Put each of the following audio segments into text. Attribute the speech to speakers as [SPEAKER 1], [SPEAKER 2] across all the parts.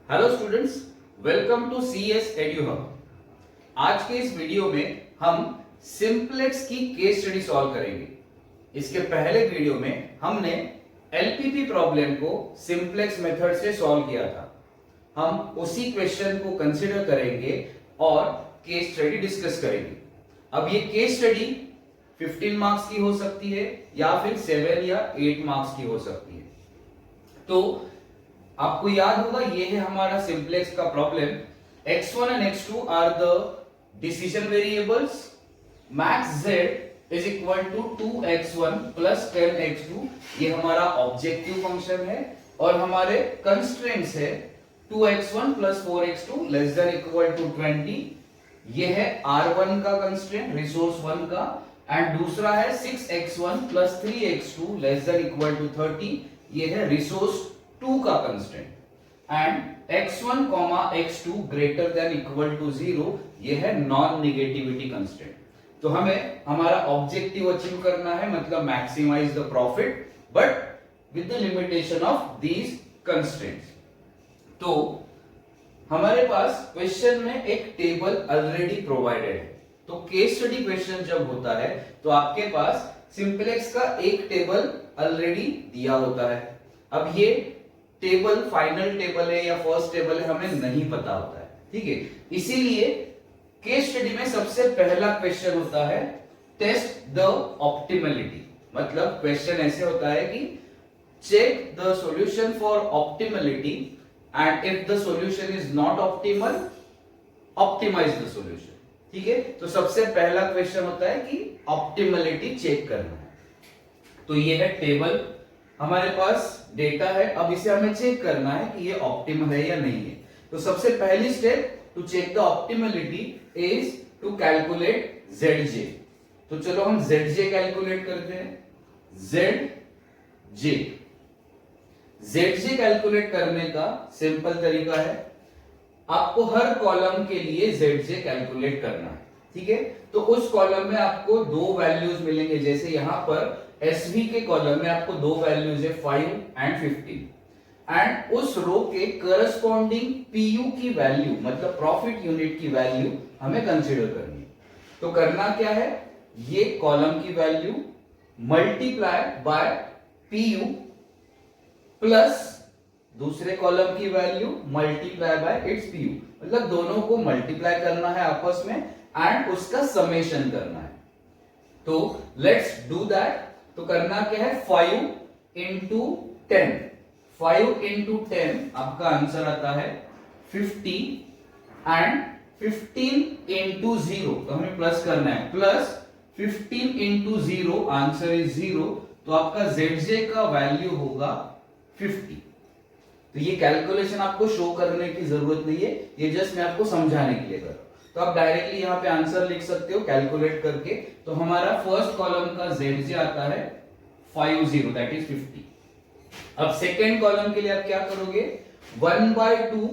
[SPEAKER 1] Hello students, welcome to CS EduHub। आज के इस वीडियो में हम सिंप्लेक्स की केस स्टडी सॉल्व करेंगे। इसके पहले वीडियो में हमने एलपीपी प्रॉब्लम को सिंप्लेक्स मेथड से सॉल्व किया था। हम उसी क्वेश्चन को कंसीडर करेंगे और केस स्टडी डिस्कस करेंगे। अब ये केस स्टडी 15 मार्क्स की हो सकती है या फिर 7 या 8 मार्क्स की हो सकती है। तो आपको याद होगा ये है हमारा सिंप्लेक्स का problem. x1 and x2 are the decision variables. Max z is equal to 2x1 plus 10x2, ये हमारा ऑब्जेक्टिव फंक्शन है। और हमारे कंस्ट्रेंट्स है 2x1 plus 4x2 less than equal to 20, ये है R1 का कंस्ट्रेंट, रिसोर्स 1 का। एंड दूसरा है 6x1 plus 3x2 less than equal to 30, ये है रिसोर्स 2 का constraint. And x1, x2 greater than equal to 0, ये है नॉन नेगेटिविटी कंस्ट्रेंट। तो हमें हमारा ऑब्जेक्टिव अचीव करना है, मतलब maximise the profit, but with the limitation of these constraints. तो हमारे पास क्वेश्चन में एक टेबल ऑलरेडी प्रोवाइडेड है। तो केस स्टडी क्वेश्चन जब होता है तो आपके पास सिंप्लेक्स का एक टेबल ऑलरेडी दिया होता है। अब ये टेबल फाइनल टेबल है या फर्स्ट टेबल है हमें नहीं पता होता है, ठीक है। इसीलिए केस स्टडी में सबसे पहला क्वेश्चन होता है टेस्ट द ऑप्टिमलिटी। मतलब क्वेश्चन ऐसे होता है कि check the solution for optimality and if the solution is not optimal, optimise the solution, ठीक है। तो सबसे पहला क्वेश्चन होता है कि ऑप्टिमलिटी चेक करना है। तो ये है टेबल, हमारे पास डेटा है। अब इसे हमें चेक करना है कि ये ऑप्टिमल है या नहीं है। तो सबसे पहली step to check the optimality is to calculate ZJ। तो चलो हम ZJ कैलकुलेट करते हैं। ZJ कैलकुलेट करने का सिंपल तरीका है, आपको हर कॉलम के लिए ZJ कैलकुलेट करना है, ठीक है। तो उस कॉलम में आपको दो वैल्यूज मिलेंगे। जैसे यहां पर SV के कॉलम में आपको दो वैल्यूज है 5 एंड 15, एंड उस रो के करस्पॉन्डिंग PU की वैल्यू, मतलब प्रॉफिट यूनिट की वैल्यू हमें कंसीडर करनी है। तो करना क्या है, ये कॉलम की value multiply by PU plus दूसरे कॉलम की value multiply by it's PU, मतलब दोनों को मल्टीप्लाई करना है आपस में एंड उसका समेशन करना है। तो लेट्स डू दैट। तो करना क्या है, 5 इंटू 10, 5 इंटू 10 आपका आंसर आता है 50, एंड 15 इंटू 0, तो हमें प्लस करना है, प्लस 15 इंटू 0 आंसर इज 0। तो आपका ZJ का वैल्यू होगा 50। तो ये कैलकुलेशन आपको शो करने की जरूरत नहीं है, ये जस्ट मैं आपको समझाने के लिए कर रहा हूं। तो आप डायरेक्टली यहां पे आंसर लिख सकते हो कैलकुलेट करके। तो हमारा फर्स्ट कॉलम का ZJ आता है 50, दैट इज 50। अब सेकेंड कॉलम के लिए आप क्या करोगे, 1/2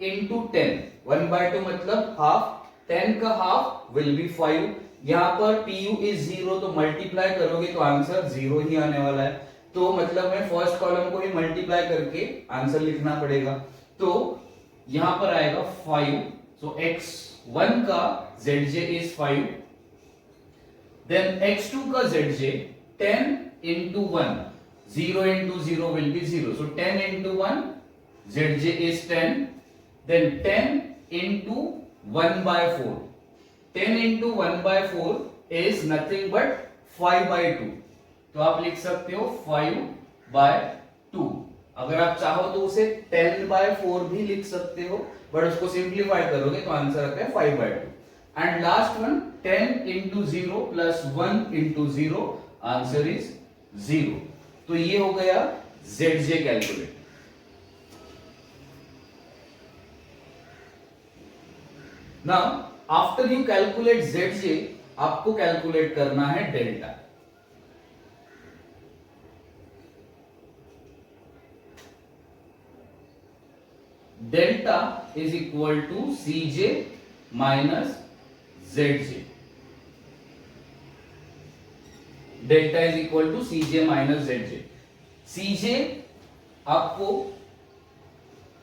[SPEAKER 1] इंटू 10, 1/2 मतलब हाफ, 10 का हाफ विल बी 5। यहां पर PU इज 0, तो मल्टीप्लाई करोगे तो आंसर 0 ही आने वाला है। तो मतलब मैं फर्स्ट कॉलम को ही मल्टीप्लाई करके आंसर लिखना पड़ेगा। तो यहां पर आएगा 5, सो x1 का ZJ इज 5, देन x2 का ZJ 10 into 1, 0 into 0 will be 0, so 10 into 1 ZJ is 10, then 10 into 1/4, 10 into 1/4 is nothing but 5/2। तो आप लिख सकते हो 5/2। अगर आप चाहो तो उसे 10/4 भी लिख सकते हो, बट उसको सिंप्लीफाई करोगे तो आंसर आता है 5/2। And last one 10 into 0 plus 1 into 0, answer is 0। तो ये हो गया ZJ calculate. Now after you calculate ZJ, आपको कैलकुलेट करना है delta. Delta is equal to CJ minus ZJ। Delta is equal to CJ minus ZJ। CJ आपको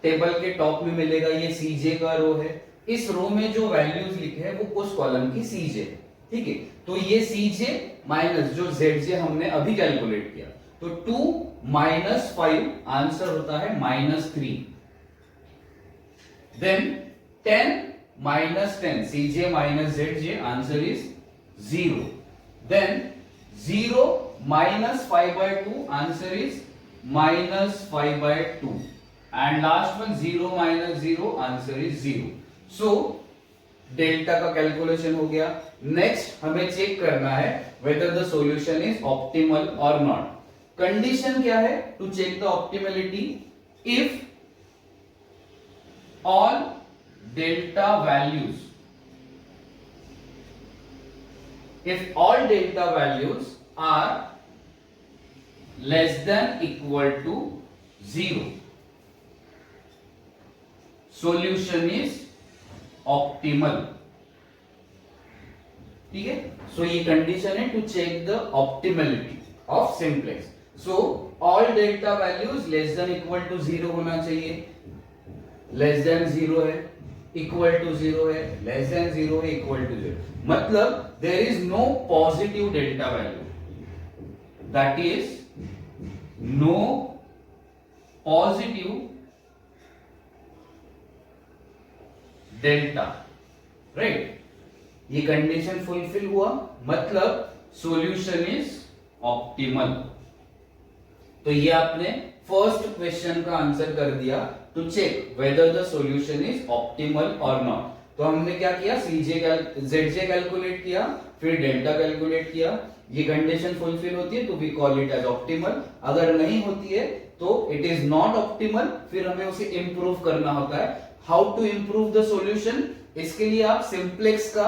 [SPEAKER 1] table के top में मिलेगा, ये सीजे का रो है, इस रो में जो वैल्यूज लिखे हैं वो उस कॉलम की सीजे है, ठीक है। तो ये सीजे माइनस जो जेडजे हमने अभी कैलकुलेट किया, तो 2 माइनस 5 आंसर होता है -3। देन 10 माइनस 10 सीजे माइनस जेडजे answer is 0। Then 0 minus 5/2 answer is -5/2 and last one 0 minus 0 answer is 0। so delta का कैलकुलेशन हो गया। नेक्स्ट हमें चेक करना है whether the solution is optimal or not। Condition क्या है to check the optimality? If all delta values are less than equal to 0, solution is optimal, ठीक है। सो ये कंडीशन है to check the optimality of simplex. So all delta values less than equal to 0 होना चाहिए, less than 0 है, equal to 0 है, less than 0 है, equal to 0, मतलब there is no positive delta value, that is no positive delta, right? ये condition fulfil हुआ, मतलब solution is optimal. तो ये आपने फर्स्ट क्वेश्चन का आंसर कर दिया to check whether the solution is optimal और नॉट। तो हमने क्या किया, जेडजे कैलकुलेट किया, फिर डेल्टा कैलकुलेट किया। ये कंडीशन फुलफिल होती है तो we call it as optimal, अगर नहीं होती है तो इट इज नॉट ऑप्टिमल, फिर हमें उसे इंप्रूव करना होता है। How to improve the solution? इसके लिए आप सिंप्लेक्स का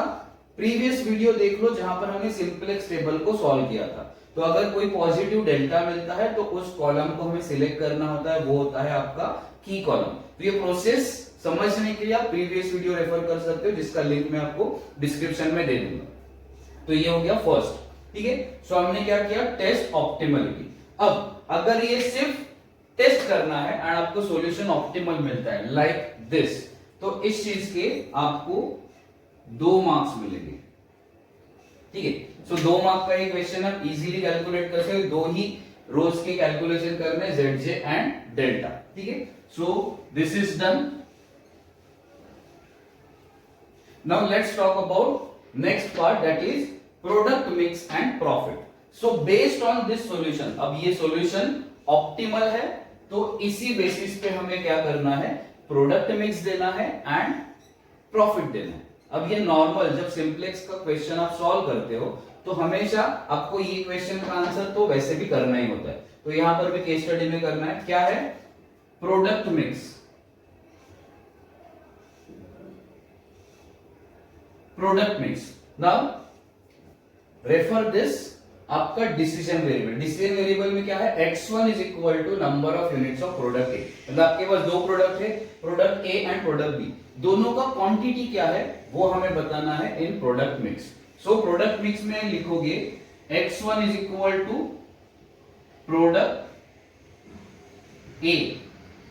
[SPEAKER 1] प्रीवियस वीडियो देख लो जहां पर हमने सिंप्लेक्स टेबल को सॉल्व किया था। तो अगर कोई पॉजिटिव डेल्टा मिलता है तो उस कॉलम को हमें सिलेक्ट करना होता है, वो होता है आपका की कॉलम। तो ये प्रोसेस समझने के लिए आप प्रीवियस वीडियो रेफर कर सकते हो, जिसका लिंक मैं आपको डिस्क्रिप्शन में दे दूंगा। तो ये हो गया फर्स्ट, ठीक है। सो हमने क्या किया, टेस्ट ऑप्टिमलिटी। अब अगर ये सिर्फ टेस्ट करना है एंड आपको सॉल्यूशन ऑप्टिमल मिलता है लाइक दिस, तो इस चीज के आपको 2 मार्क्स मिलेंगे, ठीक है। सो 2 मार्क का एक क्वेश्चन आप इजीली कैलकुलेट कर सकते हो, 2 ही रोज के कैलकुलेशन करने, जेडजे एंड डेल्टा, ठीक है। So this is done. Now let's talk about next part, that is product mix and profit. So based on this solution, अब ये सॉल्यूशन ऑप्टिमल है तो इसी बेसिस पे हमें क्या करना है, प्रोडक्ट मिक्स देना है एंड प्रॉफिट देना है। अब ये नॉर्मल जब सिंप्लेक्स का क्वेश्चन आप सॉल्व करते हो तो हमेशा आपको ये क्वेश्चन का आंसर तो वैसे भी करना ही होता है, तो यहां पर भी केस स्टडी में करना है। क्या है, product mix, product mix. Now refer this आपका डिसीजन वेरिएबल। डिसीजन वेरिएबल में क्या है, x1 is equal to number of units of product A, मतलब आपके पास 2 प्रोडक्ट है, product A and product B, दोनों का क्वांटिटी क्या है वो हमें बताना है in product mix. So product mix में लिखोगे x1 is equal to product A,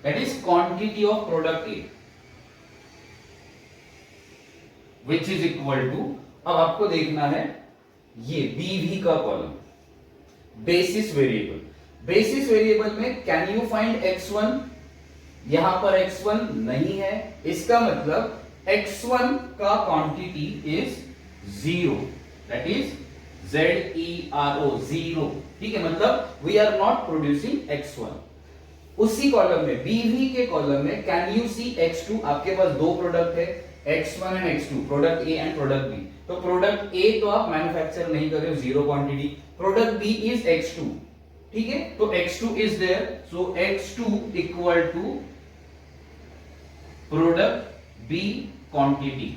[SPEAKER 1] that is quantity of product A, which is equal to, अब आपको देखना है ये बीवी का column, basis variable. Basis variable में कैन यू फाइंड x1, यहां पर x1 नहीं है, इसका मतलब x1 का quantity is 0, that is ZERO, 0, ठीक है। मतलब we are not producing x1। उसी कॉलम में, बीवी के कॉलम में कैन यू सी x2, आपके पास 2 प्रोडक्ट है, x1 and x2, product A and product B. तो प्रोडक्ट ए तो आप मैन्युफैक्चर नहीं कर रहे हो, 0 quantity, product B is x2, ठीक है। तो x2 is there, so x2 equal to product B quantity.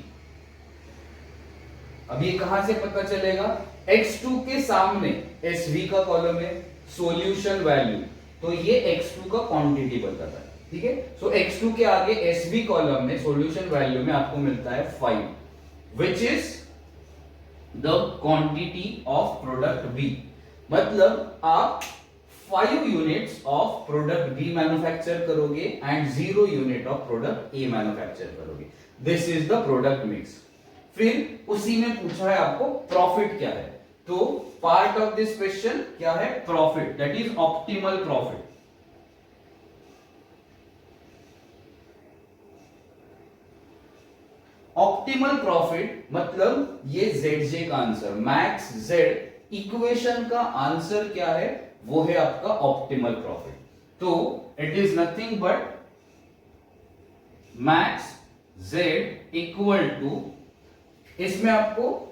[SPEAKER 1] अब ये कहां से पता चलेगा, x2 के सामने SV का कॉलम है, सॉल्यूशन वैल्यू, तो ये x2 का क्वांटिटी बताता है, ठीक है। सो x2 के आगे SV कॉलम में सॉल्यूशन वैल्यू में आपको मिलता है 5, which is the quantity of product B. मतलब आप 5 units of product B manufacture करोगे and 0 unit of product A manufacture करोगे। This is the product mix. फिर उसी में पूछा है आपको प्रॉफिट क्या है, तो पार्ट ऑफ दिस क्वेश्चन क्या है, profit, that is optimal profit. Optimal profit मतलब ये ZJ का आंसर, मैक्स Z इक्वेशन का आंसर क्या है, वो है आपका ऑप्टिमल प्रॉफिट। तो it is nothing but max Z equal to, इसमें आपको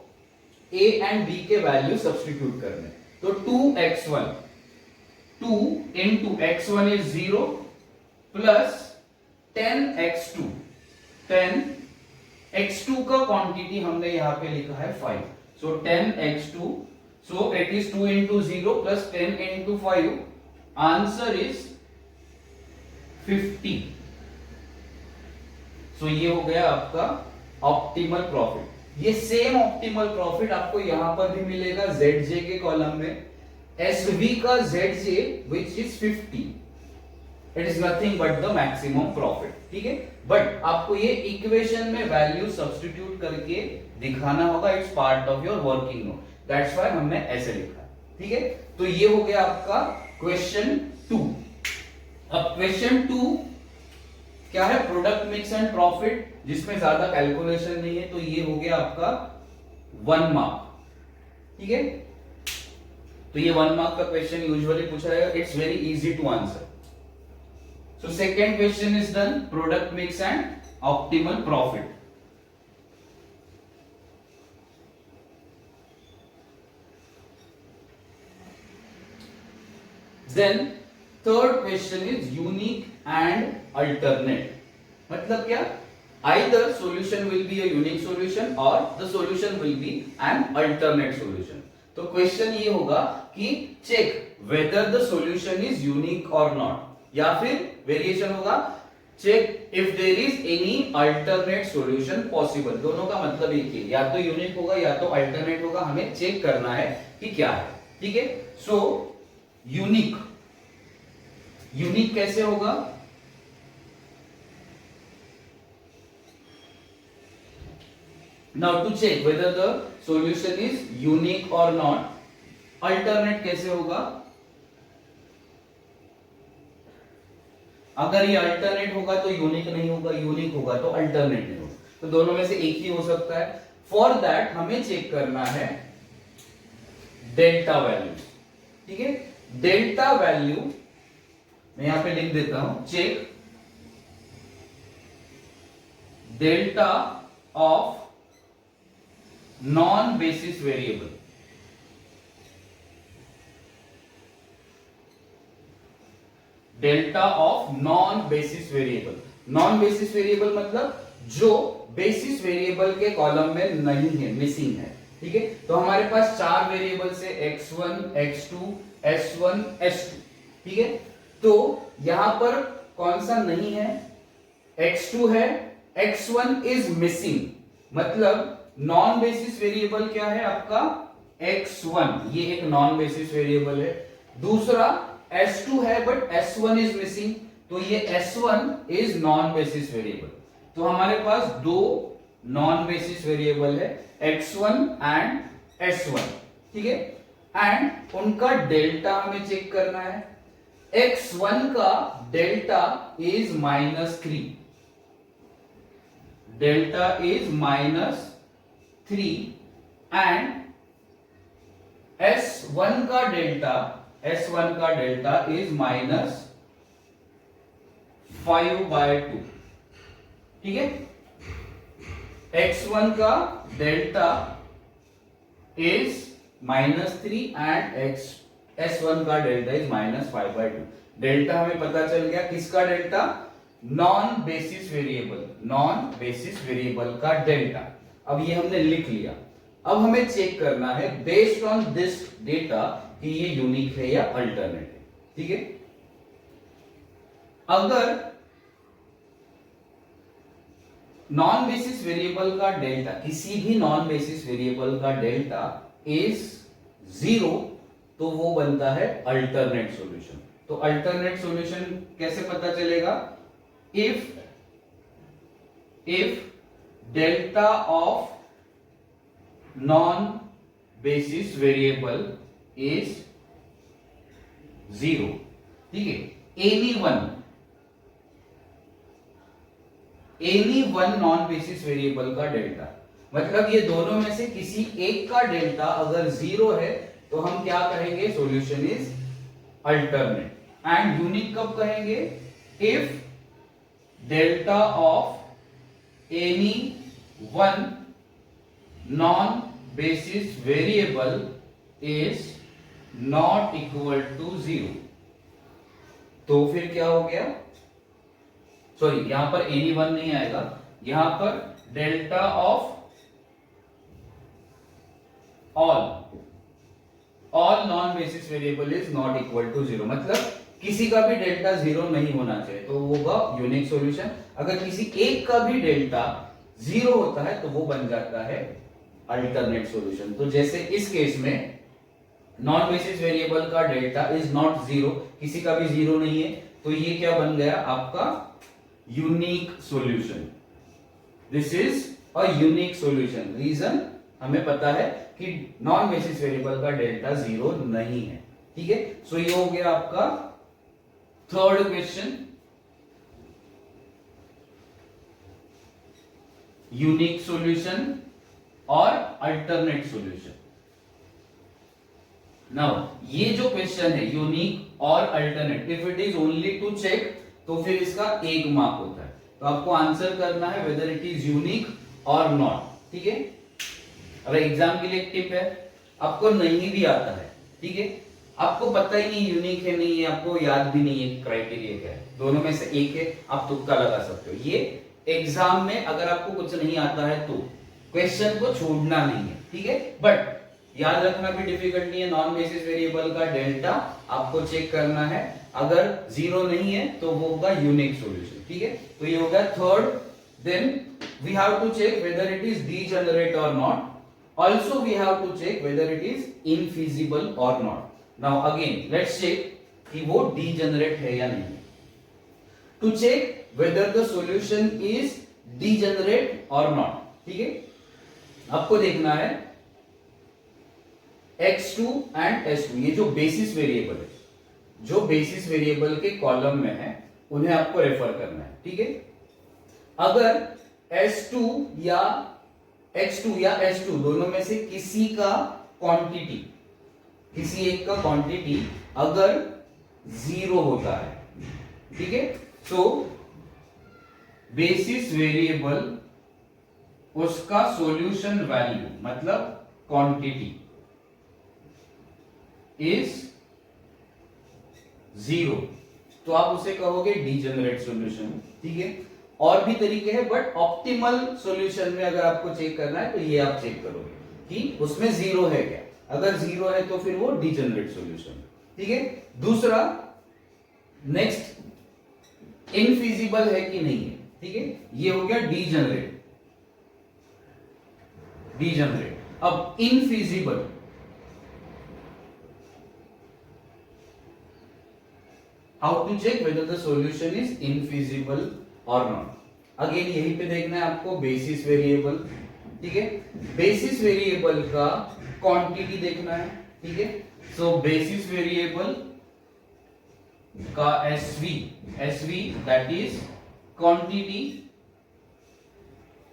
[SPEAKER 1] A एंड B के वैल्यू सब्स्टिट्यूट करने, तो 2x1, 2 into x1 is 0 plus 10x2, 10x2 का क्वांटिटी हमने यहां पे लिखा है 5, सो 10x2, so it is 2 into 0 plus 10 into 5, answer is 50। सो ये हो गया आपका ऑप्टिमल प्रॉफिट। ये सेम ऑप्टिमल प्रॉफिट आपको यहां पर भी मिलेगा ZJ के कॉलम में, SV का ZJ which is 50, it is nothing but the maximum profit, ठीक है। बट आपको ये इक्वेशन में वैल्यू सब्स्टिट्यूट करके दिखाना होगा, it's part of your working note, that's why हमने ऐसे लिखा, ठीक है। तो ये हो गया आपका क्वेश्चन 2। अब क्वेश्चन 2 क्या है, प्रोडक्ट मिक्स एंड प्रॉफिट, जिसमें ज्यादा कैलकुलेशन नहीं है, तो ये हो गया आपका 1 मार्क, ठीक है। तो ये 1 मार्क का क्वेश्चन यूजुअली पूछा जाएगा, it's very easy to answer. So second question is done, product mix and optimal profit. Then third question is unique and alternate, मतलब क्या, either solution will be a unique solution or the solution will be an alternate solution। तो question ये होगा कि check whether the solution is unique or not, या फिर variation होगा check if there is any alternate solution possible। दोनों का मतलब एक ही, या तो यूनिक होगा या तो अल्टरनेट होगा, हमें चेक करना है कि क्या है, ठीक है। सो यूनिक, यूनिक कैसे होगा, now to check whether the solution is unique or not, alternate कैसे होगा, अगर ये अल्टरनेट होगा तो यूनिक नहीं होगा, यूनिक होगा तो अल्टरनेट नहीं होगा, तो दोनों में से एक ही हो सकता है। फॉर दैट हमें चेक करना है डेल्टा वैल्यू, ठीक है। डेल्टा वैल्यू मैं यहां पे लिख देता हूं, check delta of non basis variable, delta of non basis variable. Non basis variable मतलब जो बेसिस वेरिएबल के कॉलम में नहीं है, मिसिंग है, ठीक है। तो हमारे पास 4 वेरिएबल है, x1, x2, s1, s2, ठीक है। तो यहां पर कौन सा नहीं है, x2 है, x1 इज मिसिंग, मतलब नॉन बेसिस वेरिएबल क्या है आपका x1, ये एक नॉन बेसिस वेरिएबल है। दूसरा s2 है बट s1 इज मिसिंग, तो ये s1 is non basis variable. तो हमारे पास 2 नॉन बेसिस वेरिएबल है, x1 एंड s1, ठीक है। एंड उनका डेल्टा हमें चेक करना है। x1 का delta is -3, delta is -3 and S1 का डेल्टा इज -5/2, ठीक है। x1 का डेल्टा इज -3 एंड S1 का डेल्टा इज -5/2। डेल्टा हमें पता चल गया, किसका डेल्टा, नॉन बेसिस वेरिएबल का डेल्टा। अब ये हमने लिख लिया, अब हमें चेक करना है बेस्ड ऑन दिस डेटा कि ये यूनिक है या अल्टरनेट है, ठीक है। अगर नॉन बेसिस वेरिएबल का डेल्टा, किसी भी नॉन बेसिस वेरिएबल का डेल्टा इज 0, तो वो बनता है अल्टरनेट सॉल्यूशन। तो अल्टरनेट सॉल्यूशन कैसे पता चलेगा? If delta of non basis variable is 0, ठीक है, any one non basis variable का डेल्टा, मतलब ये दोनों में से किसी एक का डेल्टा अगर 0 है तो हम क्या कहेंगे? Solution is alternate. And unique कब कहेंगे? If delta of any one non basis variable is not equal to 0। तो फिर क्या हो गया? सॉरी, यहां पर एनी वन नहीं आएगा, यहां पर delta of all non basis variable is not equal to 0, मतलब किसी का भी डेल्टा 0 नहीं होना चाहिए, तो वो होगा यूनिक सॉल्यूशन। अगर किसी एक का भी डेल्टा 0 होता है तो वो बन जाता है अल्टरनेट सॉल्यूशन। तो जैसे इस केस में नॉन बेसिस वेरिएबल का डेल्टा इज नॉट 0, किसी का भी 0 नहीं है, तो ये क्या बन गया? आपका unique solution. This is a unique solution. Reason हमें पता है कि नॉन बेसिस वेरिएबल का डेल्टा 0 नहीं है, ठीक है। सो ये हो गया आपका थर्ड क्वेश्चन, यूनिक सॉल्यूशन और अल्टरनेट सॉल्यूशन। नाउ ये जो क्वेश्चन है यूनिक और alternate, if it is only to check तो फिर इसका 1 मार्क होता है। तो आपको आंसर करना है वेदर इट इज यूनिक और नॉट, ठीक है। अगर एग्जाम के लिए एक टिप है, आपको नहीं भी आता है, ठीक है, आपको पता ही नहीं यूनिक है नहीं है, आपको याद भी नहीं है क्राइटेरिया क्या है, दोनों में से एक है, आप तुक्का लगा सकते हो। ये एग्जाम में अगर आपको कुछ नहीं आता है तो क्वेश्चन को छोड़ना नहीं है, ठीक है। बट याद रखना भी डिफिकल्ट नहीं है, नॉन बेसिस वेरिएबल का डेल्टा आपको चेक करना है, अगर 0 नहीं है तो वो होगा यूनिक सॉल्यूशन, ठीक है। तो ये होगा third. Then we have to check whether it is degenerate और not, also we have to check whether it is infeasible or not. Now again let's check कि वो degenerate है या नहीं। To check whether the solution is degenerate or not, ठीक है, आपको देखना है x2 and s2, ये जो बेसिस वेरिएबल है, जो बेसिस वेरिएबल के कॉलम में है उन्हें आपको रेफर करना है, ठीक है। अगर s2 या x2 या s2 दोनों में से किसी का क्वांटिटी, किसी एक का क्वांटिटी अगर 0 होता है, ठीक है, सो बेसिस वेरिएबल उसका सॉल्यूशन वैल्यू मतलब क्वांटिटी इज 0, तो आप उसे कहोगे डीजेनरेट सॉल्यूशन, ठीक है। और भी तरीके हैं, बट ऑप्टिमल सॉल्यूशन में अगर आपको चेक करना है तो ये आप चेक करोगे कि उसमें 0 है क्या। अगर 0 है तो फिर वो डीजेनरेट सॉल्यूशन, ठीक है। दूसरा, नेक्स्ट, इनफिजिबल है कि नहीं है, ठीक है, ये हो गया डीजेनरेट। अब infeasible, how to check whether the solution is infeasible और नॉट। अगेन यहीं पे देखना है आपको बेसिस वेरिएबल, ठीक है, बेसिस वेरिएबल का क्वांटिटी देखना है, ठीक है। सो बेसिस वेरिएबल का एसवी दैट इज क्वांटिटी,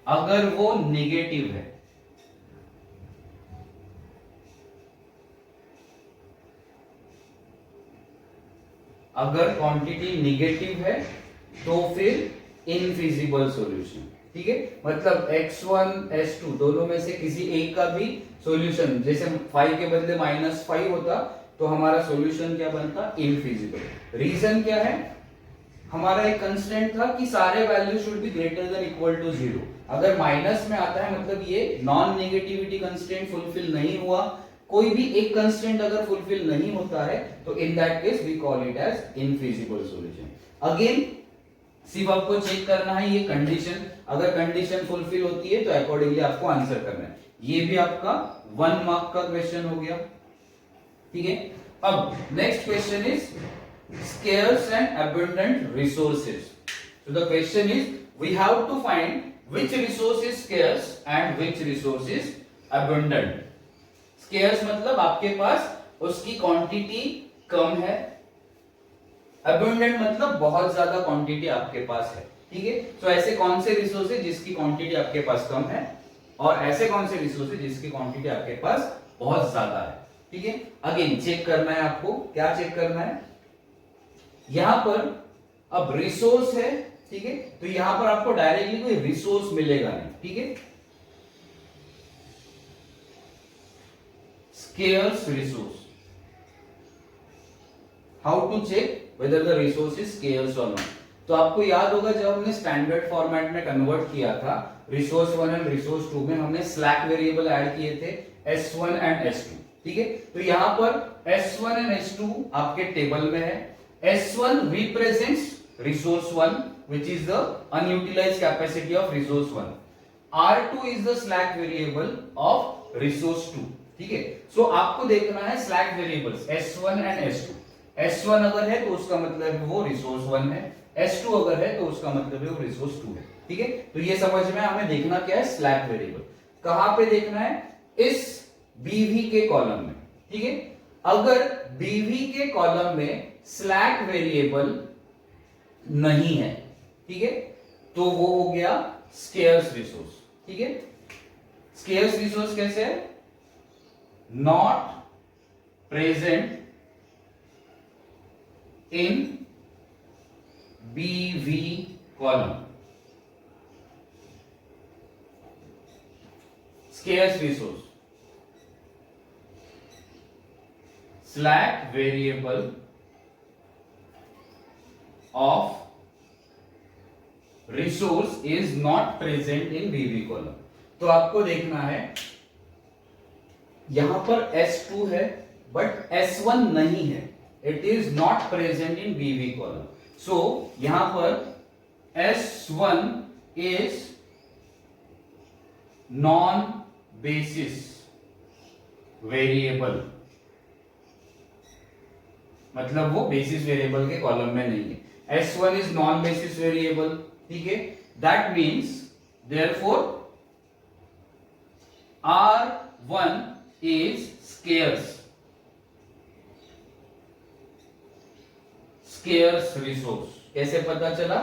[SPEAKER 1] अगर वो नेगेटिव है, अगर क्वांटिटी नेगेटिव है तो फिर इनफिजिबल सॉल्यूशन, ठीक है। मतलब x1 s2 दोनों में से किसी एक का भी सॉल्यूशन, जैसे 5 के बदले -5 होता तो हमारा सॉल्यूशन क्या बनता? इनफिजिबल। रीजन क्या है? हमारा एक कंस्ट्रेंट था कि सारे value should be greater than equal to 0। अगर माइनस में आता है मतलब ये नॉन नेगेटिविटी कंस्ट्रेंट फुलफिल नहीं हुआ। कोई भी एक कंस्ट्रेंट अगर फुलफिल नहीं होता है तो in that case we call it as infeasible solution. Again सिर्फ आपको चेक करना है ये कंडीशन, अगर कंडीशन फुलफिल होती है तो अकॉर्डिंगली आपको आंसर करना है। ये भी आपका 1 मार्क का क्वेश्चन हो गया, ठीक है। अब next question is scarce and abundant resources. So the question is we have to find which resource is scarce and which resource is abundant. Scarce मतलब आपके पास उसकी क्वांटिटी कम है, abundant मतलब बहुत ज्यादा क्वांटिटी आपके पास है, ठीक है। तो ऐसे कौन से रिसोर्स है जिसकी क्वांटिटी आपके पास कम है, और ऐसे कौन से रिसोर्स है जिसकी क्वांटिटी आपके पास बहुत ज्यादा है, ठीक है। अगेन चेक करना है आपको, क्या चेक करना है, यहां पर अब रिसोर्स है, ठीक है, तो यहां पर आपको डायरेक्टली कोई रिसोर्स मिलेगा नहीं, ठीक है। Scarce resource, how to check whether the resource is scarce और नॉट। तो आपको याद होगा जब हमने स्टैंडर्ड फॉर्मेट में कन्वर्ट किया था रिसोर्स 1 एंड रिसोर्स 2 में, हमने स्लैक वेरिएबल ऐड किए थे S1 एंड S2, ठीक है। तो यहां पर S1 एंड S2 आपके टेबल में है। S1 represents resource 1 which is the unutilized capacity of resource 1. R2 is the slack variable of resource 2, ठीक है। सो आपको देखना है slack variables S1 and S2। S1 अगर है तो उसका मतलब वो रिसोर्स 1 है, S2 अगर है तो उसका मतलब है वो रिसोर्स 2 है, ठीक है। तो ये समझ में हमें देखना क्या है, स्लैक वेरिएबल कहां पे देखना है, इस BV के कॉलम में, ठीक है। अगर BV के कॉलम में स्लैक वेरिएबल नहीं है, ठीक है, तो वो हो गया स्केर्स रिसोर्स, ठीक है। स्केर्स रिसोर्स कैसे है, not present in BV column. Scarce resource, slack variable of resource is not present in BV column। तो आपको देखना है यहां पर S2 है बट S1 नहीं है, it is not present in BV column। सो यहां पर S1 is non basis variable, मतलब वो बेसिस वेरिएबल के कॉलम में नहीं है। S1 is non basis variable, ठीक है। That means therefore R1 is scarce, scarce resource. कैसे पता चला,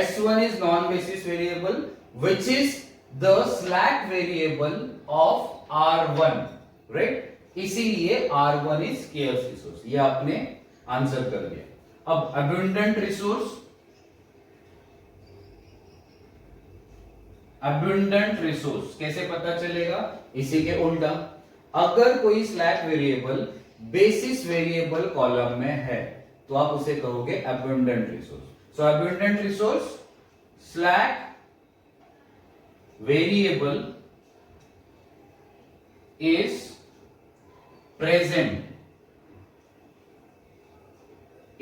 [SPEAKER 1] S1 is non basis variable which is the slack variable of R1, right. इसीलिए R1 इज स्केर्स रिसोर्स, ये आपने आंसर कर दिया। अब अबंडेंट रिसोर्स, अबंडेंट रिसोर्स कैसे पता चलेगा, इसी के उल्टा, अगर कोई slack variable basis variable column में है तो आप उसे कहोगे abundant resource. So abundant resource, slack variable is present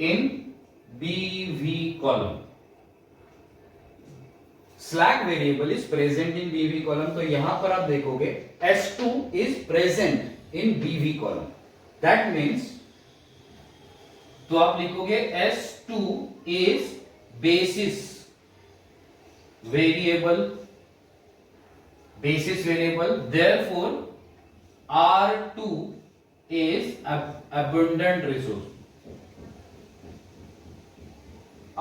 [SPEAKER 1] in BV column। slack variable is present in BV column, तो यहां पर आप देखोगे S2 is present in BV column। that means तो आप लिखोगे S2 is basis variable, basis variable, therefore R2 is abundant resource।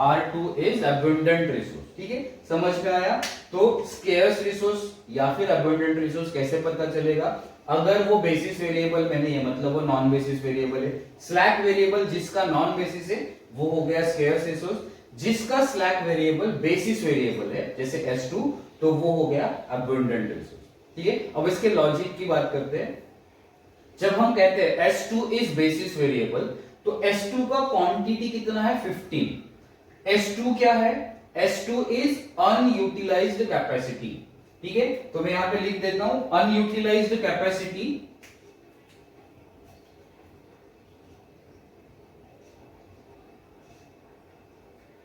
[SPEAKER 1] R2 is abundant resource, ठीक है, समझ में आया। तो स्केर्स रिसोर्स या फिर abundant रिसोर्स कैसे पता चलेगा, अगर वो बेसिस वेरिएबल में नहीं है, मतलब वो नॉन बेसिस वेरिएबल है। स्लैक वेरिएबल जिसका नॉन बेसिस है वो हो गया स्केर्स रिसोर्स, जिसका स्लैक वेरिएबल बेसिस वेरिएबल है जैसे S2 तो वो हो गया abundant रिसोर्स, ठीक है। अब इसके लॉजिक की बात करते हैं। जब हम कहते हैं S2 इज बेसिस वेरिएबल तो S2 का क्वांटिटी कितना है, 15। S2 क्या है, S2 इज अनयूटिलाइज्ड कैपेसिटी, ठीक है। तो मैं यहां पे लिख देता हूं unutilised capacity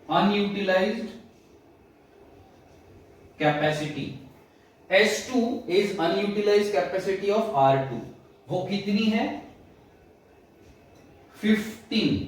[SPEAKER 1] unutilised capacity S2 is unutilised capacity of R2। वो कितनी है, 15,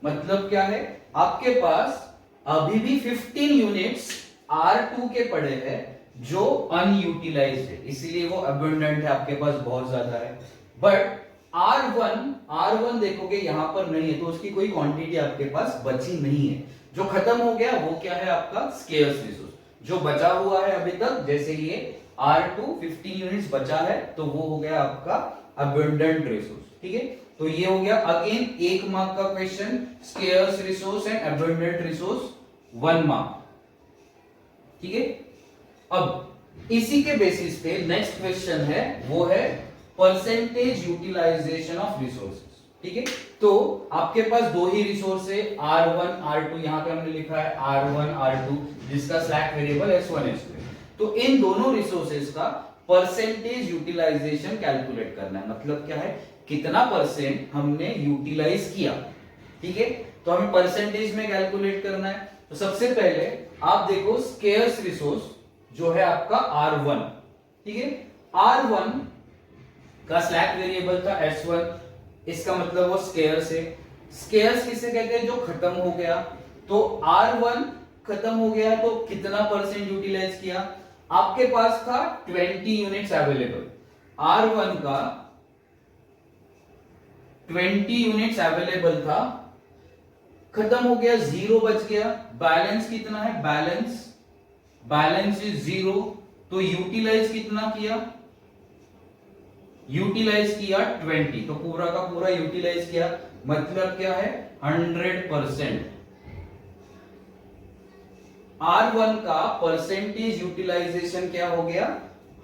[SPEAKER 1] मतलब क्या है, आपके पास अभी भी 15 यूनिट्स R2 के पड़े हैं जो अनयूटिलाइज्ड है, इसीलिए वो अबंडेंट है, आपके पास बहुत ज्यादा है। बट R1 देखोगे यहां पर नहीं है, तो उसकी कोई क्वांटिटी आपके पास बची नहीं है। जो खत्म हो गया वो क्या है, आपका स्केर्स रिसोर्स। जो बचा हुआ है अभी तक, जैसे ये R2 15 यूनिट्स बचा है, तो वो हो गया आपका अबंडेंट रिसोर्स। ठीक है, तो ये हो गया अगेन 1 मार्क का question, scarce resource and abundant resource 1 mark. ठीक है, अब इसी के बेसिस पे नेक्स्ट क्वेश्चन है, वो है परसेंटेज यूटिलाइजेशन ऑफ रिसोर्सेज। ठीक है, तो आपके पास दो ही रिसोर्स है, R1 R2, यहां पे हमने लिखा है R1 R2, जिसका स्लैक वेरिएबल S1 S2 है। तो इन दोनों रिसोर्सेज का परसेंटेज यूटिलाइजेशन कैलकुलेट करना है। मतलब क्या है, कितना परसेंट हमने यूटिलाइज किया। ठीक है, तो हमें परसेंटेज में कैलकुलेट करना है। तो सबसे पहले आप देखो, स्केर्स रिसोर्स जो है आपका R1। ठीक है, R1 का स्लैक वेरिएबल था S1, इसका मतलब वो स्केर्स है। स्केर्स किसे कहते हैं, जो खत्म हो गया। तो R1 खत्म हो गया, तो कितना परसेंट यूटिलाइज किया, आपके पास था 20 यूनिट्स अवेलेबल। R1 का 20 यूनिट्स अवेलेबल था, खत्म हो गया, 0 बच गया। बैलेंस कितना है, बैलेंस इज 0। तो यूटिलाइज कितना किया, यूटिलाइज किया 20, तो पूरा का पूरा यूटिलाइज किया, मतलब क्या है 100%। R1 का परसेंटेज यूटिलाइजेशन क्या हो गया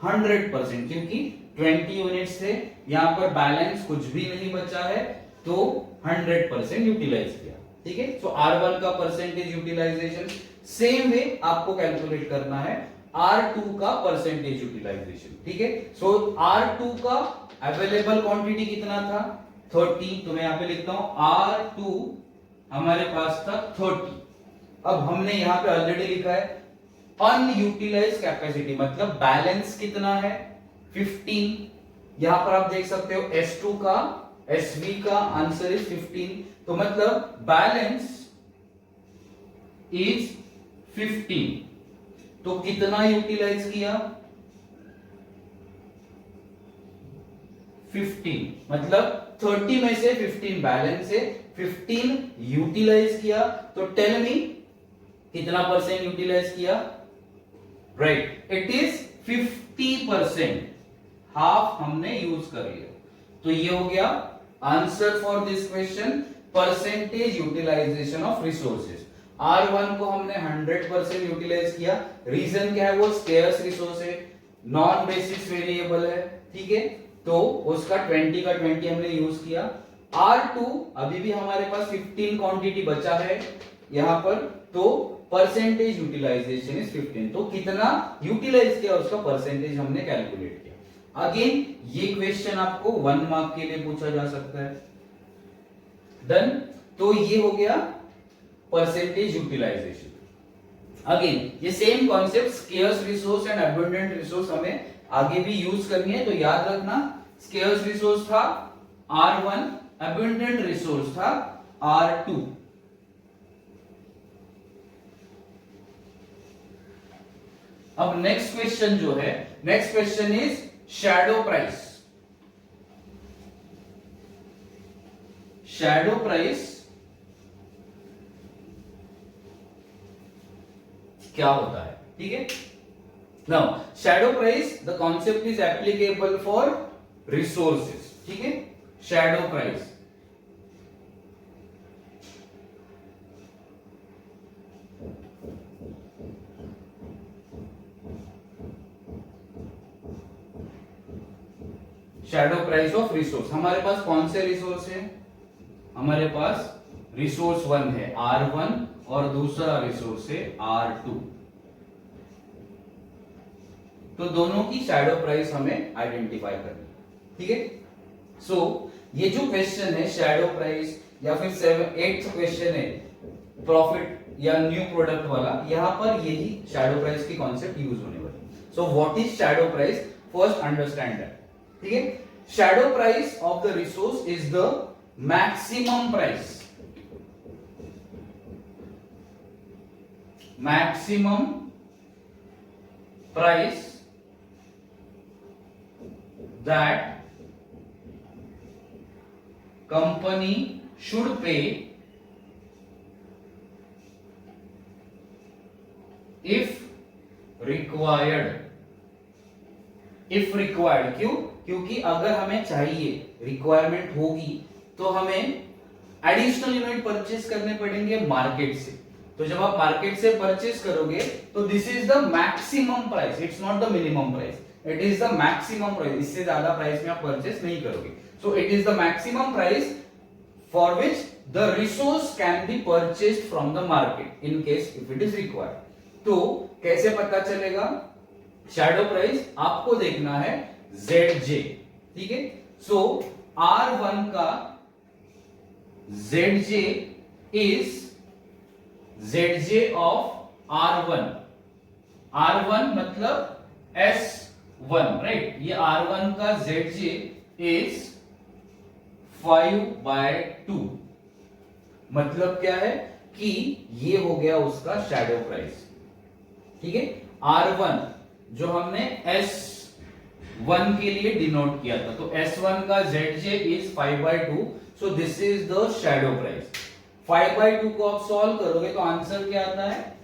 [SPEAKER 1] 100%, क्योंकि 20 यूनिट्स थे, यहां पर बैलेंस कुछ भी नहीं बचा है, तो 100% यूटिलाइज किया। ठीक है, सो R1 का परसेंटेज यूटिलाइजेशन सेम वे आपको कैलकुलेट करना है R2 का परसेंटेज यूटिलाइजेशन। ठीक है, सो R2 का अवेलेबल क्वांटिटी कितना था 30, तो मैं यहां पे लिखता हूं R2 हमारे पास था 30। अब हमने यहां पे ऑलरेडी लिखा है अनयूटिलाइज कैपेसिटी, मतलब बैलेंस कितना है 15। यहां पर आप देख सकते हो S2 का SV का आंसर इज 15, तो मतलब बैलेंस इज 15। तो कितना यूटिलाइज किया 15, मतलब 30 में से 15 बैलेंस है, 15 यूटिलाइज किया। तो टेल मी कितना परसेंट यूटिलाइज किया, राइट, इट इज 50%, हाफ हमने यूज कर लिया। तो ये हो गया answer for this question, percentage utilisation of resources. R1 को हमने 100% यूटिलाइज किया, रीजन क्या है, वो स्केर्स रिसोर्स है, नॉन बेसिस वेरिएबल है। ठीक है, तो उसका 20 का 20 हमने यूज किया। R2 अभी भी हमारे पास 15 क्वांटिटी बचा है यहां पर, तो परसेंटेज यूटिलाइजेशन इज 15, तो कितना यूटिलाइज किया उसका परसेंटेज हमने कैलकुलेट किया। अगेन ये क्वेश्चन आपको 1 मार्क के लिए पूछा जा सकता है। डन, तो ये हो गया परसेंटेज यूटिलाइजेशन। अगेन ये same concept scarce resource and abundant resource हमें आगे भी यूज करनी है, तो याद रखना स्केर्स रिसोर्स था R1, अबंडेंट रिसोर्स था R2। अब नेक्स्ट क्वेश्चन जो है, next question is shadow price. Shadow price क्या होता है, ठीक है। Now shadow price, the concept is applicable for resources, ठीक है। Shadow price shadow price of resource, हमारे पास कौन से रिसोर्स है, हमारे पास रिसोर्स 1 है R1 और दूसरा रिसोर्स है R2, तो दोनों की शैडो प्राइस हमें आइडेंटिफाई करनी, ठीक है। सो ये जो क्वेश्चन है शैडो प्राइस, या फिर 8th क्वेश्चन है प्रॉफिट या न्यू प्रोडक्ट वाला, यहां पर यही शैडो प्राइस की कॉन्सेप्ट यूज होने वाली। So what is shadow price, first understand that, ठीक है। Shadow price of the resource is the maximum price that company should pay if required. क्यों? क्योंकि अगर हमें चाहिए, रिक्वायरमेंट होगी, तो हमें एडिशनल यूनिट परचेस करने पड़ेंगे मार्केट से। तो जब आप मार्केट से परचेस करोगे तो this is the maximum price, it's not the minimum price, it is the maximum price. इससे ज्यादा प्राइस में आप परचेस नहीं करोगे। So it is the maximum price for which the resource can be purchased from the market in case if it is required. तो कैसे पता चलेगा? शैडो प्राइस आपको देखना है ZJ, ठीक है। सो R1 का ZJ is ZJ of R1। R1 मतलब S1, राइट। ये R1 का ZJ इज 5/2। मतलब क्या है कि ये हो गया उसका शैडो प्राइस, ठीक है। R1 जो हमने S1 के लिए डिनोट किया था, तो S1 का ZJ is 5/2, so this is the shadow price. 5/2 को आप सॉल्व करोगे तो आंसर क्या आता है?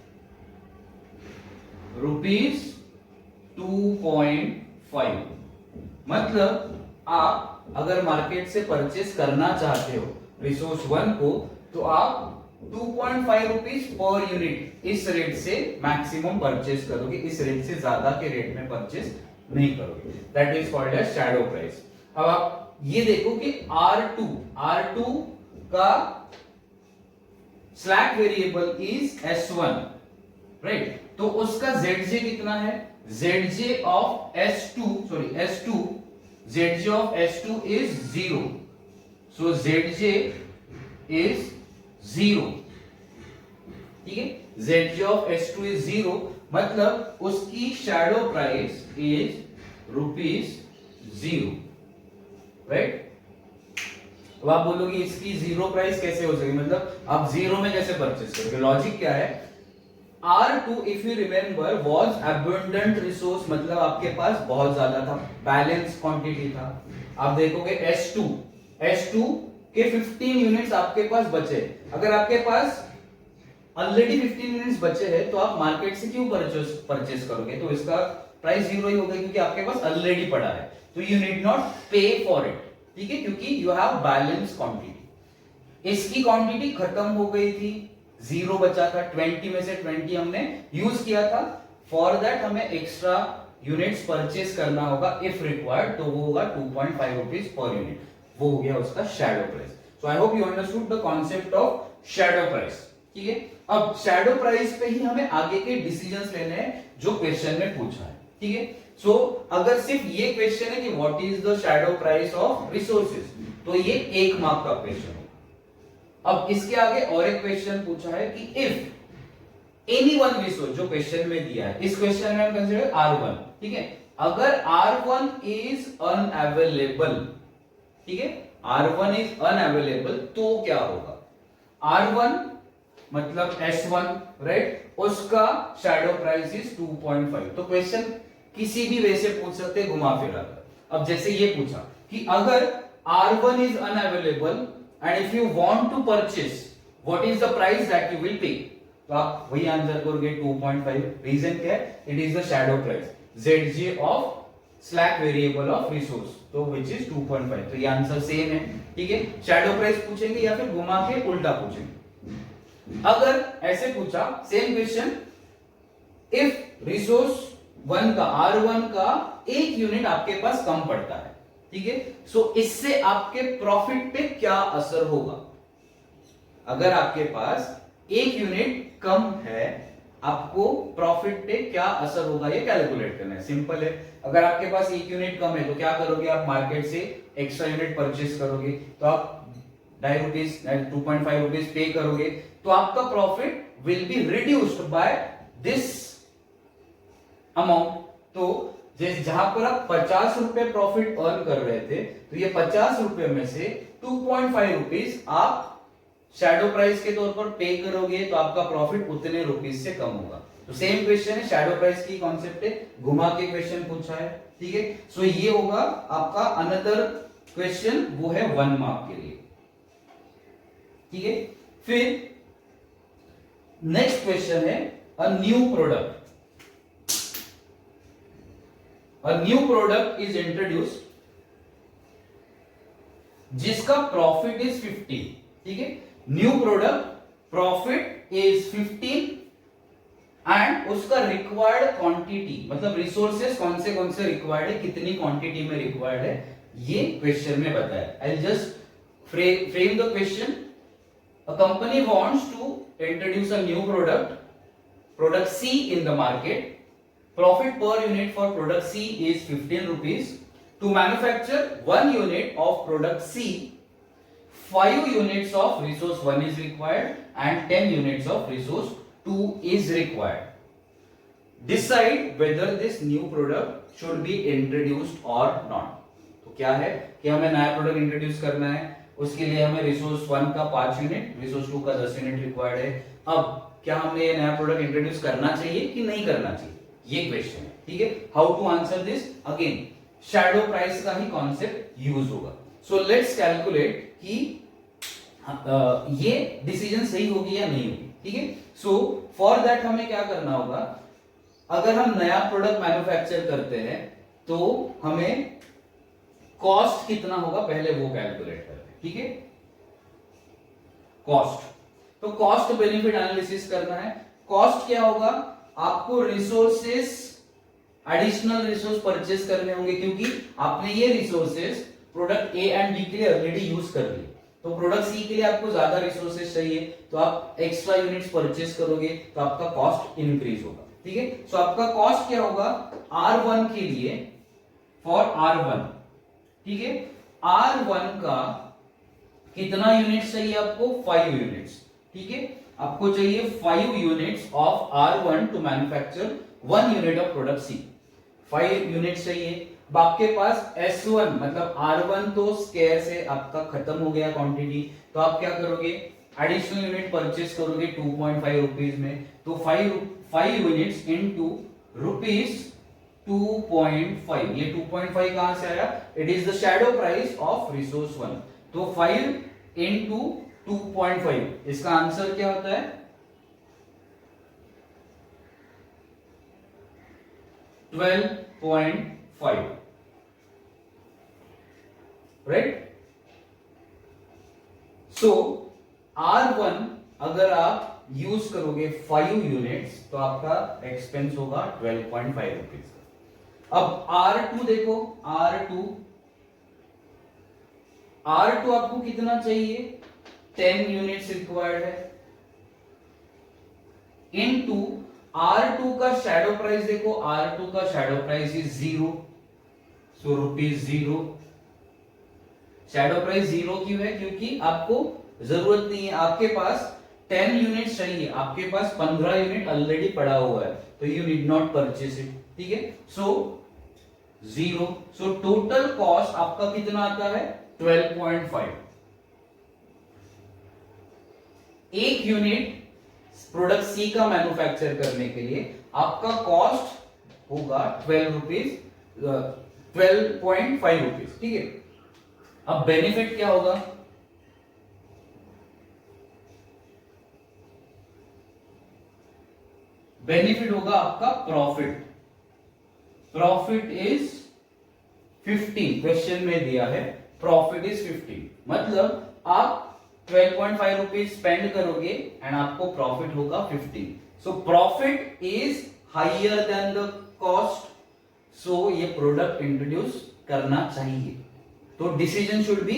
[SPEAKER 1] ₹2.5। मतलब आप अगर मार्केट से परचेस करना चाहते हो रिसोर्स 1 को, तो आप 2.5 रुपीज पर यूनिट इस रेट से मैक्सिमम परचेस करोगे, इस रेट से ज्यादा के रेट में परचेस नहीं करोगे। That is called as shadow price. अब आप ये देखो कि R2 का slack variable is S1, right. तो उसका ZJ कितना है? ZJ of S2 ZJ of S2 is 0, so ZJ is 0, ठीक है। ZJ ऑफ S2 इज 0, मतलब उसकी शैडो प्राइस इज ₹0, राइट। अब आप बोलोगे इसकी 0 प्राइस कैसे हो सके, मतलब आप 0 में कैसे परचेस करोगे? लॉजिक क्या है? R2 if you remember was abundant resource, मतलब आपके पास बहुत ज्यादा था, बैलेंस क्वांटिटी था। आप देखोगे S2 के 15 यूनिट्स आपके पास बचे। अगर आपके पास ऑलरेडी 15 यूनिट्स बचे हैं तो आप मार्केट से क्यों परचेस करोगे? तो इसका प्राइस 0 ही होगा, क्योंकि आपके पास ऑलरेडी पड़ा है। तो यू नीड नॉट पे फॉर इट, ठीक है, क्योंकि यू हैव बैलेंस क्वांटिटी। इसकी क्वांटिटी खत्म हो गई थी, 0 बचा था, 20 में से 20 हमने यूज किया था। फॉर दैट हमें एक्स्ट्रा यूनिट्स परचेस करना होगा इफ रिक्वायर्ड, तो वो होगा 2.5 रुपीज पर यूनिट। वो हो गया उसका shadow price. So I hope you understood the concept of shadow price, ठीक है। अब शैडो प्राइस पे ही हमें आगे के डिसीजंस लेने हैं जो क्वेश्चन में पूछा है, ठीक है। सो अगर सिर्फ ये क्वेश्चन है कि what is the shadow price of resources, तो ये 1 मार्क का क्वेश्चन होगा। अब इसके आगे और एक क्वेश्चन पूछा है कि इफ एनी वन रिसोर्स, जो क्वेश्चन में दिया है, इस क्वेश्चन में हम कंसीडर R1, ठीक है। अगर R1 इज अनअवेलेबल, ठीक है, R1 इज अनअवेलेबल, तो क्या होगा? R1 मतलब S1, राइट, उसका शैडो प्राइस इज 2.5। तो क्वेश्चन किसी भी वे से पूछ सकते, घुमा फिरा कर। अब जैसे ये पूछा कि अगर R1 is unavailable and if you want to purchase, what is the price that you will pay, तो आप वही आंसर करोगे 2.5। रीजन क्या है? It is the shadow price, ZJ of slack variable of resource, तो विच इज 2.5। तो ये answer same है, ठीक है। शैडो प्राइस पूछेंगे या फिर घुमा के उल्टा पूछेंगे। अगर ऐसे पूछा सेम क्वेश्चन, इफ रिसोर्स 1 का R1 का 1 यूनिट आपके पास कम पड़ता है, ठीक है, सो इससे आपके प्रॉफिट पे क्या असर होगा? अगर आपके पास 1 यूनिट कम है, आपको प्रॉफिट पे क्या असर होगा ये कैलकुलेट करना है। सिंपल है, अगर आपके पास 1 यूनिट कम है तो क्या करोगे? आप मार्केट से एक्स्ट्रा यूनिट परचेस करोगे, तो आप 2.5 रुपीज पे करोगे, तो आपका profit will be reduced by this amount. तो जहां पर आप 50 रुपए प्रॉफिट अर्न कर रहे थे, तो ये 50 रुपए में से 2.5 रुपीज आप शैडो प्राइस के तौर पर पे करोगे तो आपका प्रॉफिट उतने रुपीज से कम होगा। तो सेम क्वेश्चन है, शैडो प्राइस की कॉन्सेप्ट है, घुमा के क्वेश्चन पूछा है, ठीक है। सो ये होगा आपका अनदर क्वेश्चन, वो है 1 मार्क के लिए, ठीक है। फिर नेक्स्ट क्वेश्चन है अ new product. A new product is introduced जिसका प्रॉफिट इज 15, ठीक है। New product profit is 15 and उसका रिक्वायर्ड क्वांटिटी मतलब रिसोर्सेस कौन से रिक्वायर्ड है, कितनी क्वांटिटी में रिक्वायर्ड है, ये क्वेश्चन में बताया। I just frame the question. A company wants to introduce a new product C in the market. Profit per unit for product C is 15 rupees. To manufacture 1 unit of product C, 5 units of resource 1 is required and 10 units of resource 2 is required. Decide whether this new product should be introduced or not. तो क्या है कि हमें नया product introduce करना है, उसके लिए हमें रिसोर्स 1 का 5 यूनिट, रिसोर्स 2 का 10 यूनिट रिक्वायर्ड है। अब क्या हमें ये नया प्रोडक्ट इंट्रोड्यूस करना चाहिए कि नहीं करना चाहिए, ये क्वेश्चन है, ठीक है। How to answer this, again shadow price का ही कॉन्सेप्ट यूज होगा। सो लेट्स कैलकुलेट कि ये डिसीजन सही होगी या नहीं होगी, ठीक है। सो फॉर दैट हमें क्या करना होगा, अगर हम नया प्रोडक्ट मैन्युफैक्चर करते हैं तो हमें कॉस्ट कितना होगा पहले वो कैलकुलेट करते हैं, ठीक है। कॉस्ट, तो कॉस्ट बेनिफिट एनालिसिस करना है। कॉस्ट क्या होगा, आपको रिसोर्सेस एडिशनल रिसोर्स परचेस करने होंगे क्योंकि आपने ये resources product A and B के लिए ऑलरेडी यूज कर लिए। तो प्रोडक्ट सी के लिए आपको ज्यादा रिसोर्सेस चाहिए तो आप एक्स्ट्रा यूनिट्स परचेस करोगे तो आपका कॉस्ट इंक्रीज होगा, ठीक है। सो आपका कॉस्ट क्या होगा R1 के लिए, फॉर R1, ठीक है। R1 का कितना यूनिट्स चाहिए आपको, 5 यूनिट्स, ठीक है। आपको चाहिए 5 units of R1 to manufacture 1 unit of product C। 5 units चाहिए। अब आपके पास S1 मतलब R1 तो स्केर्स है, आपका खत्म हो गया क्वांटिटी, तो आप क्या करोगे, एडिशनल यूनिट परचेस करोगे 2.5 रुपीज में। तो 5 यूनिट्स इनटू रुपीज 2.5, ये 2.5 कहां से आया, it is the shadow price of resource 1। तो 5 इनटू 2.5, इसका आंसर क्या होता है 12.5, राइट। सो R1 अगर आप यूज करोगे 5 यूनिट्स तो आपका एक्सपेंस होगा 12.5 रुपीज का। अब R2 देखो, R2 आपको कितना चाहिए, 10 यूनिट्स रिक्वायर्ड है, इनटू R2 का शैडो प्राइस देखो, R2 का shadow price is 0, so rupees 0। Shadow price 0 क्यों है, क्योंकि आपको जरूरत नहीं है, आपके पास 10 यूनिट चाहिए, आपके पास 15 यूनिट ऑलरेडी पड़ा हुआ है, तो you need not purchase it, ठीक है। सो 0, सो टोटल कॉस्ट आपका कितना आता है 12.5। एक यूनिट प्रोडक्ट सी का मैन्युफैक्चर करने के लिए आपका कॉस्ट होगा 12.5 रुपीज, ठीक है। अब बेनिफिट क्या होगा, बेनिफिट होगा आपका प्रॉफिट। प्रॉफिट इज 15, क्वेश्चन में दिया है प्रॉफिट इज 15, मतलब आप 12.5 रुपीज स्पेंड करोगे एंड आपको प्रॉफिट होगा 15। So profit is higher than the cost, so ये प्रोडक्ट इंट्रोड्यूस करना चाहिए। तो decision should be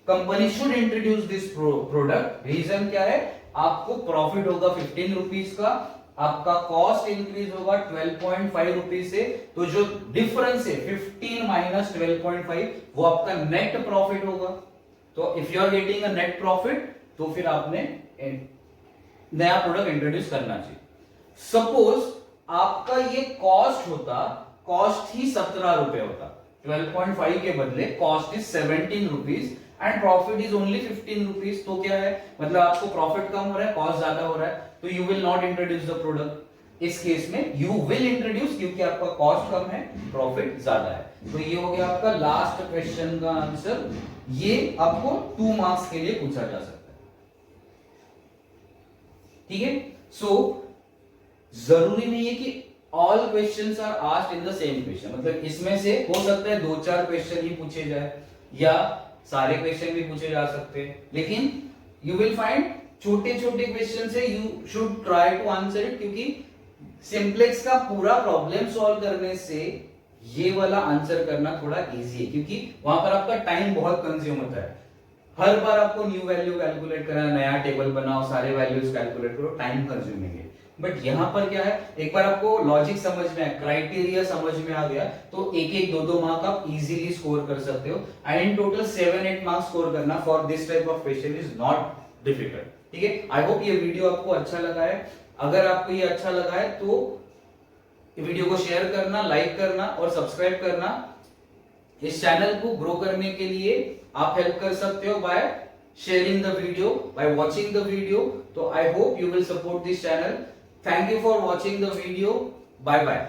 [SPEAKER 1] company should introduce this product. Reason क्या है, आपको प्रॉफिट होगा 15 रुपीज का, आपका कॉस्ट इंक्रीज होगा 12.5 रुपीज से, तो जो डिफरेंस है 15 माइनस 12.5 वो आपका नेट प्रॉफिट होगा। तो if you are getting a net profit तो फिर आपने नया प्रोडक्ट इंट्रोड्यूस करना चाहिए। सपोज आपका ये कॉस्ट होता, कॉस्ट ही 17 रुपए होता, 12.5 के बदले cost is 17 rupees and profit is only 15 rupees, तो क्या है मतलब आपको प्रॉफिट कम हो रहा है, कॉस्ट ज्यादा हो रहा है, तो you will not introduce the product. इस केस में यू विल इंट्रोड्यूस क्योंकि आपका कॉस्ट कम है, प्रॉफिट ज्यादा है। तो ये हो गया आपका लास्ट क्वेश्चन का आंसर। ये आपको 2 मार्क्स के लिए पूछा जा सकता है, ठीक है। सो जरूरी नहीं है कि all questions are asked in the same question, मतलब इसमें से हो सकता है 2-4 क्वेश्चन ही पूछे जाए या सारे क्वेश्चन भी पूछे जा सकते हैं, लेकिन यू विल फाइंड छोटे छोटे क्वेश्चन से you should try to answer it, क्योंकि सिंप्लेक्स का पूरा प्रॉब्लम सॉल्व करने से ये वाला आंसर करना थोड़ा इजी है, क्योंकि वहां पर आपका टाइम बहुत कंज्यूम होता है। हर बार आपको न्यू वैल्यू कैलकुलेट करना, नया टेबल बनाओ, सारे वैल्यूज कैलकुलेट करो, टाइम कंज्यूमिंग है। बट यहां पर क्या है, एक बार आपको लॉजिक समझ में आया, क्राइटेरिया समझ में आ गया, तो 1-1, 2-2 मार्क आप इजीली स्कोर कर सकते हो। And in total 7-8 marks score करना for this type of question is not difficult, ठीक है। आई होप ये वीडियो आपको अच्छा लगा है। अगर आपको ये अच्छा लगा है तो वीडियो को शेयर करना, लाइक करना और सब्सक्राइब करना। इस चैनल को ग्रो करने के लिए आप हेल्प कर सकते हो by sharing the video, by watching the video. तो I hope you will support this channel. Thank you for watching the video. Bye bye.